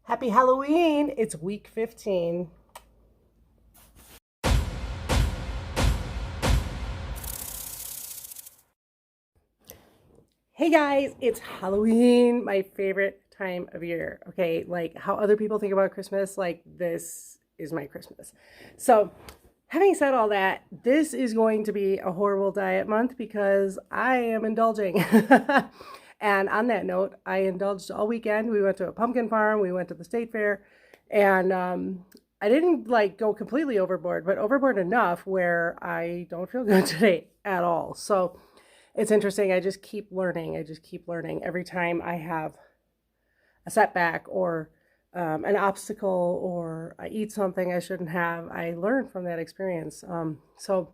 Happy Halloween! It's week 15. Hey guys, it's Halloween, my favorite time of year. Okay, like how other people think about Christmas, like this is my Christmas. So, having said all that, this is going to be a horrible diet month because I am indulging. And on that note, I indulged all weekend. We went to a pumpkin farm, we went to the state fair, and I didn't like go completely overboard, but overboard enough where I don't feel good today at all. So it's interesting. I just keep learning. I just keep learning every time I have a setback or an obstacle or I eat something I shouldn't have. I learn from that experience. So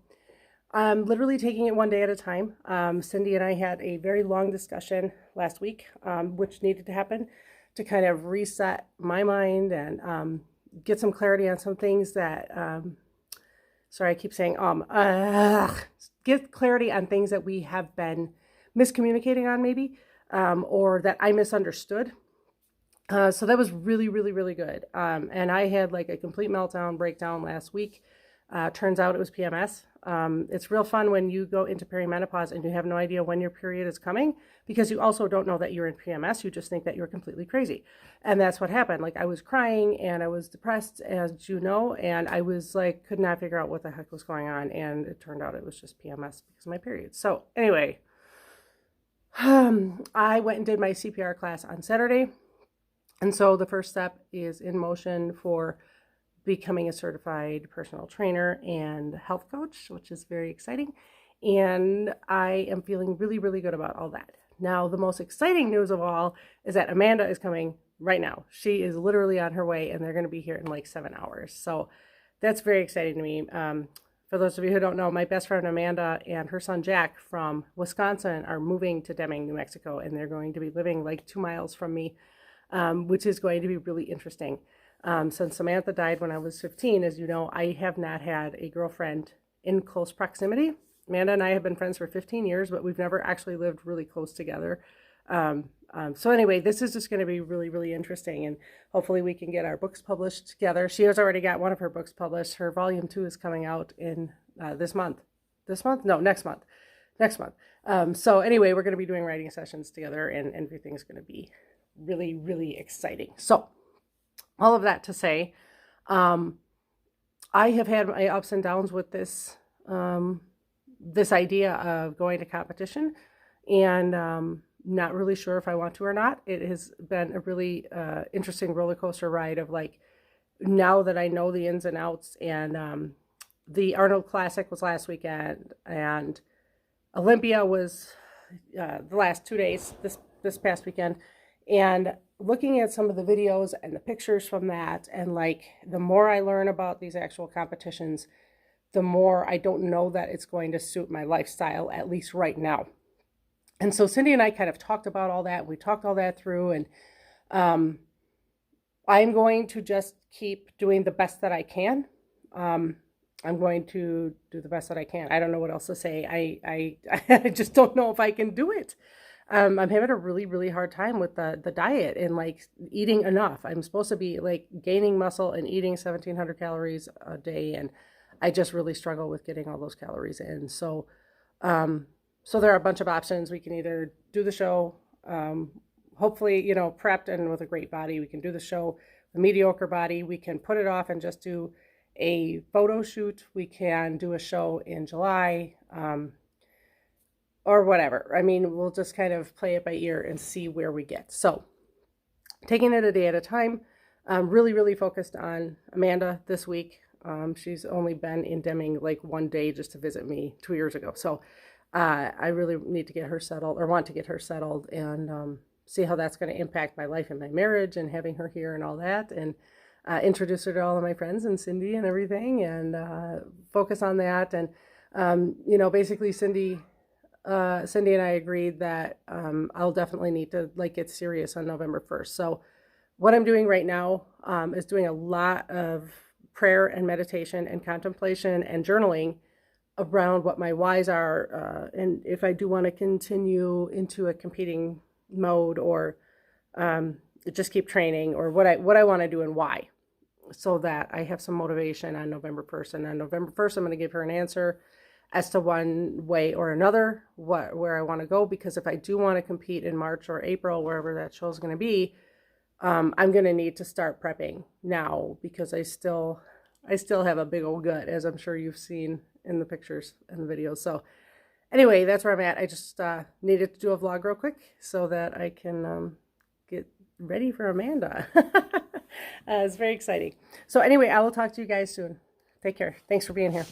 I'm literally taking it one day at a time. Cindy and I had a very long discussion last week, which needed to happen to kind of reset my mind and get some clarity on some things that, sorry, I keep saying, get clarity on things that we have been miscommunicating on maybe, or that I misunderstood. So that was really, really, really good. And I had like a complete meltdown breakdown last week. Turns out it was PMS. It's real fun when you go into perimenopause and you have no idea when your period is coming because you also don't know that you're in PMS. You just think that you're completely crazy. And that's what happened. Like I was crying and I was depressed, as you know, and I was like, could not figure out what the heck was going on. And it turned out it was just PMS because of my period. So anyway, I went and did my CPR class on Saturday. And so the first step is in motion for becoming a certified personal trainer and health coach, which is very exciting. And I am feeling really, really good about all that. Now, the most exciting news of all is that Amanda is coming right now. She is literally on her way and they're going to be here in like 7 hours. So that's very exciting to me. For those of you who don't know, my best friend Amanda and her son Jack from Wisconsin are moving to Deming, New Mexico, and they're going to be living like 2 miles from me, which is going to be really interesting. Since Samantha died when I was 15, as you know, I have not had a girlfriend in close proximity. Amanda and I have been friends for 15 years, but we've never actually lived really close together. So anyway, this is just going to be really, really interesting, and hopefully we can get our books published together. She has already got one of her books published. Her volume 2 is coming out in this month. This month? No, next month. Next month. So anyway, we're going to be doing writing sessions together, and everything's going to be really, really exciting. So all of that to say, I have had my ups and downs with this this idea of going to competition, and not really sure if I want to or not. It has been a really interesting roller coaster ride of like, now that I know the ins and outs, and the Arnold Classic was last weekend, and Olympia was the last 2 days, this past weekend, and looking at some of the videos and the pictures from that, and like the more I learn about these actual competitions, the more I don't know that it's going to suit my lifestyle, at least right now. And so Cindy and I kind of talked about all that. We talked all that through, and I'm going to just keep doing the best that I can. I'm going to do the best that I can. I don't know what else to say. I just don't know if I can do it. I'm having a really, really hard time with the diet and like eating enough. I'm supposed to be like gaining muscle and eating 1,700 calories a day, and I just really struggle with getting all those calories in. So, so there are a bunch of options. We can either do the show, hopefully, you know, prepped and with a great body. We can do the show, a mediocre body. We can put it off and just do a photo shoot. We can do a show in July. Or whatever. I mean, we'll just kind of play it by ear and see where we get. So taking it a day at a time. Really, really focused on Amanda this week. She's only been in Deming like 1 day just to visit me 2 years ago. So I really need to get her settled, or want to get her settled, and see how that's going to impact my life and my marriage, and having her here and all that, and introduce her to all of my friends and Cindy and everything, and focus on that. And, you know, basically Cindy and I agreed that I'll definitely need to like get serious on November 1st. So what I'm doing right now is doing a lot of prayer and meditation and contemplation and journaling around what my whys are, and if I do want to continue into a competing mode, or just keep training, or what I want to do and why, so that I have some motivation on November 1st. And on November 1st, I'm going to give her an answer as to one way or another where I want to go. Because if I do want to compete in March or April, wherever that show is going to be, I'm going to need to start prepping now, because I still have a big old gut, as I'm sure you've seen in the pictures and the videos. So anyway, that's where I'm at. I just needed to do a vlog real quick so that I can get ready for Amanda. It's very exciting. So anyway, I will talk to you guys soon. Take care. Thanks for being here.